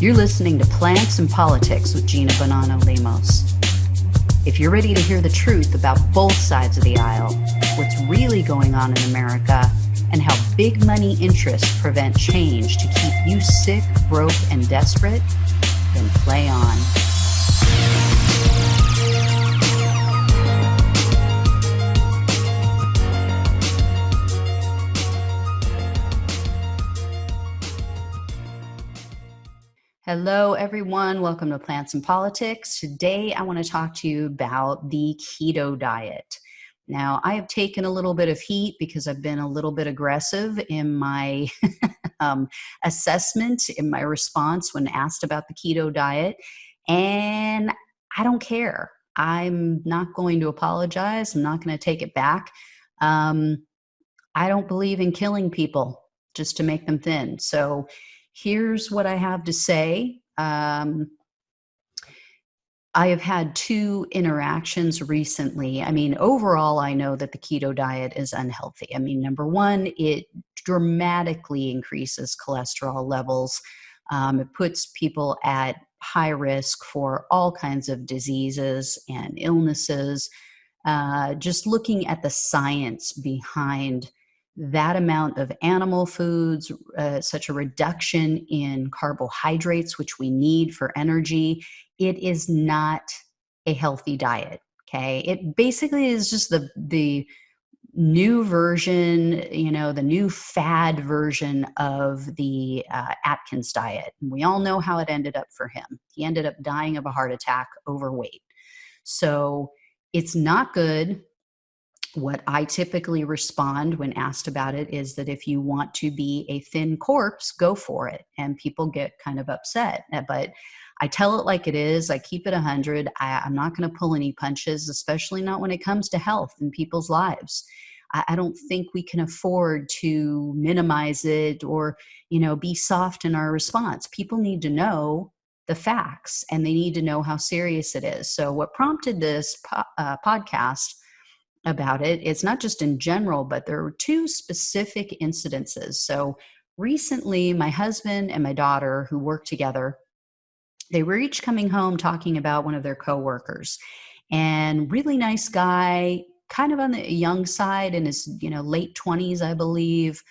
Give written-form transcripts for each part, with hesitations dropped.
You're listening to Plants and Politics with Gina Bonanno Lemos. If you're ready to hear the truth about both sides of the aisle, what's really going on in America, and how big money interests prevent change to keep you sick, broke, and desperate, then play on. Hello, everyone. Welcome to Plants and Politics. Today, I want to talk to you about the keto diet. Now, I have taken a little bit of heat because I've been a little bit aggressive in my assessment, in my response when asked about the keto diet, and I don't care. I'm not going to apologize. I'm not going to take it back. I don't believe in killing people just to make them thin. So here's what I have to say. I have had two interactions recently. I mean, overall, I know that the keto diet is unhealthy. I mean, number one, it dramatically increases cholesterol levels. It puts people at high risk for all kinds of diseases and illnesses. Just looking at the science behind that amount of animal foods, such a reduction in carbohydrates, which we need for energy, it is not a healthy diet. Okay. It basically is just the new version, the new fad version of the Atkins diet. And we all know how it ended up for him. He ended up dying of a heart attack overweight. So it's not good. What I typically respond when asked about it is that if you want to be a thin corpse, go for it. And people get kind of upset. But I tell it like it is. I keep it 100. I'm not going to pull any punches, especially not when it comes to health and people's lives. I don't think we can afford to minimize it or, be soft in our response. People need to know the facts and they need to know how serious it is. So what prompted this podcast about it, it's not just in general, but there are two specific incidences. So recently, my husband and my daughter, who work together, they were each coming home talking about one of their coworkers, and really nice guy, kind of on the young side, in his late 20s, I believe,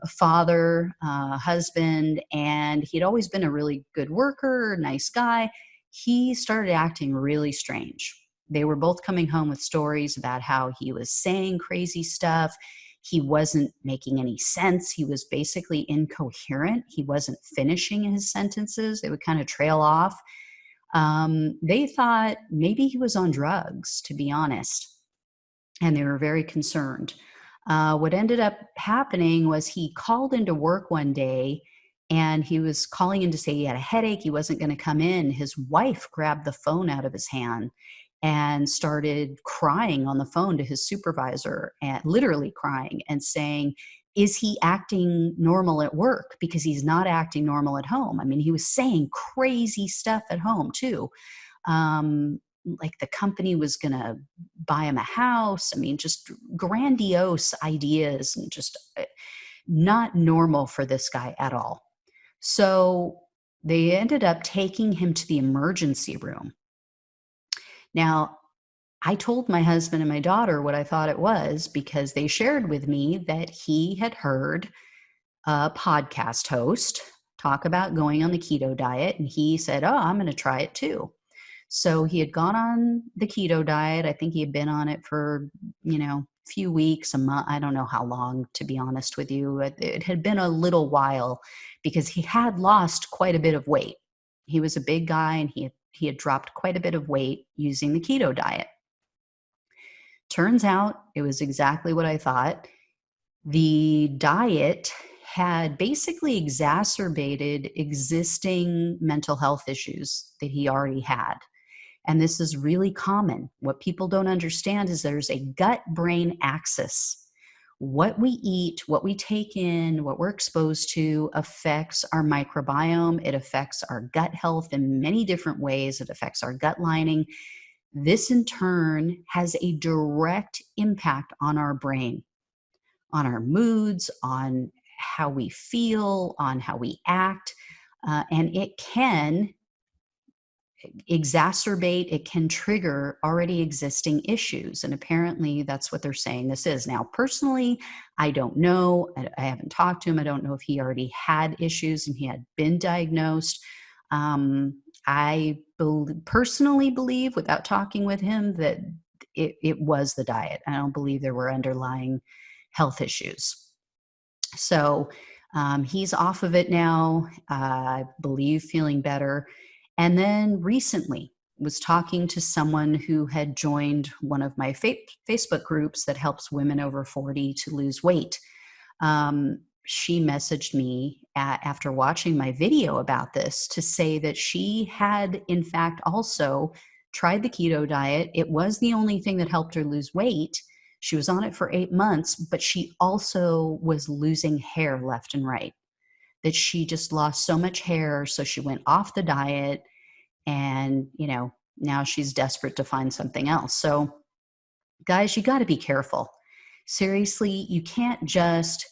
a father, husband, and he'd always been a really good worker, nice guy. He started acting really strange. They were both coming home with stories about how he was saying crazy stuff. He wasn't making any sense. He was basically incoherent. He wasn't finishing his sentences. They would kind of trail off. They thought maybe he was on drugs, to be honest, and they were very concerned. What ended up happening was he called into work one day and he was calling in to say he had a headache. He wasn't going to come in. His wife grabbed the phone out of his hand and started crying on the phone to his supervisor, and literally crying and saying, is he acting normal at work? Because he's not acting normal at home. I mean, he was saying crazy stuff at home too. Like the company was going to buy him a house. I mean, just grandiose ideas and just not normal for this guy at all. So they ended up taking him to the emergency room. Now, I told my husband and my daughter what I thought it was because they shared with me that he had heard a podcast host talk about going on the keto diet, and he said, oh, I'm going to try it too. So he had gone on the keto diet. I think he had been on it for, a few weeks, a month. I don't know how long, to be honest with you. It had been a little while because he had lost quite a bit of weight. He was a big guy and he had dropped quite a bit of weight using the keto diet. Turns out it was exactly what I thought. The diet had basically exacerbated existing mental health issues that he already had. And this is really common. What people don't understand is there's a gut-brain axis. What we eat, what we take in, what we're exposed to affects our microbiome. It affects our gut health in many different ways. It affects our gut lining. This in turn has a direct impact on our brain, on our moods, on how we feel, on how we act. and it can exacerbate, it can trigger already existing issues. And apparently that's what they're saying this is. Now, personally, I don't know. I haven't talked to him. I don't know if he already had issues and he had been diagnosed. I personally believe, without talking with him, that it was the diet. I don't believe there were underlying health issues. So he's off of it now, I believe feeling better. And then recently was talking to someone who had joined one of my Facebook groups that helps women over 40 to lose weight. She messaged me after watching my video about this to say that she had, in fact, also tried the keto diet. It was the only thing that helped her lose weight. She was on it for 8 months, but she also was losing hair left and right, that she just lost so much hair. So she went off the diet and, now she's desperate to find something else. So guys, you got to be careful. Seriously, you can't just,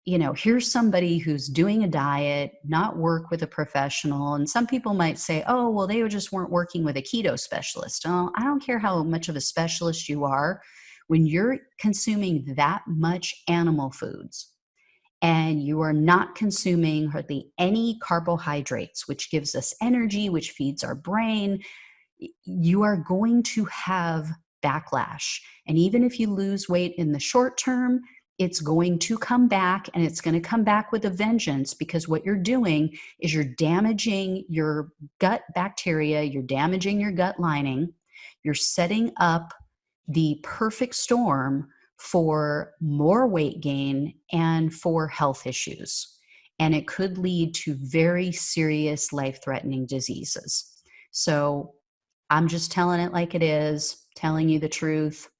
here's somebody who's doing a diet, not work with a professional. And some people might say, oh, well, they just weren't working with a keto specialist. Oh, I don't care how much of a specialist you are. When you're consuming that much animal foods and you are not consuming hardly any carbohydrates, which gives us energy, which feeds our brain, you are going to have backlash. And even if you lose weight in the short term, it's going to come back, and it's going to come back with a vengeance, because what you're doing is you're damaging your gut bacteria, you're damaging your gut lining, you're setting up the perfect storm for more weight gain and for health issues. And it could lead to very serious life-threatening diseases. So I'm just telling it like it is, telling you the truth.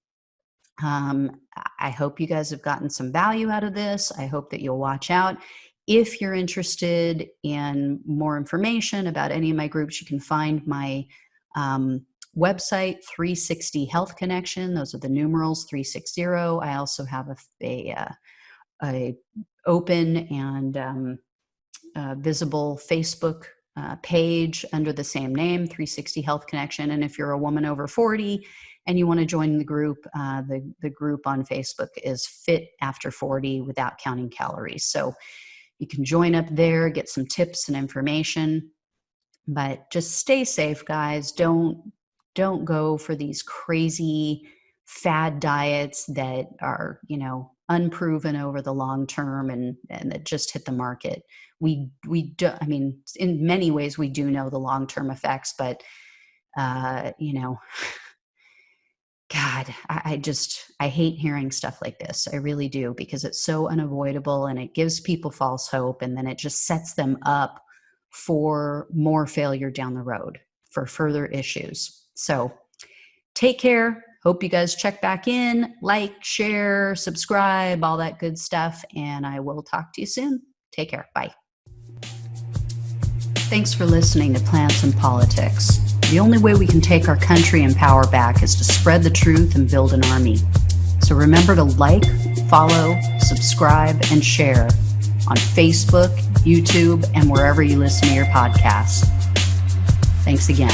I hope you guys have gotten some value out of this. I hope that you'll watch out. If you're interested in more information about any of my groups, you can find my website, 360 Health Connection. Those are the numerals, 360. I also have a open and visible Facebook page under the same name, 360 Health Connection. And if you're a woman over 40 and you want to join the group, the group on Facebook is Fit After 40 Without Counting Calories. So you can join up there, get some tips and information, but just stay safe, guys. Don't go for these crazy fad diets that are, unproven over the long term and that just hit the market. We do, in many ways we do know the long-term effects, but God, I hate hearing stuff like this. I really do, because it's so unavoidable and it gives people false hope, and then it just sets them up for more failure down the road, for further issues. So take care. Hope you guys check back in, like, share, subscribe, all that good stuff. And I will talk to you soon. Take care. Bye. Thanks for listening to Plants and Politics. The only way we can take our country and power back is to spread the truth and build an army. So remember to like, follow, subscribe, and share on Facebook, YouTube, and wherever you listen to your podcasts. Thanks again.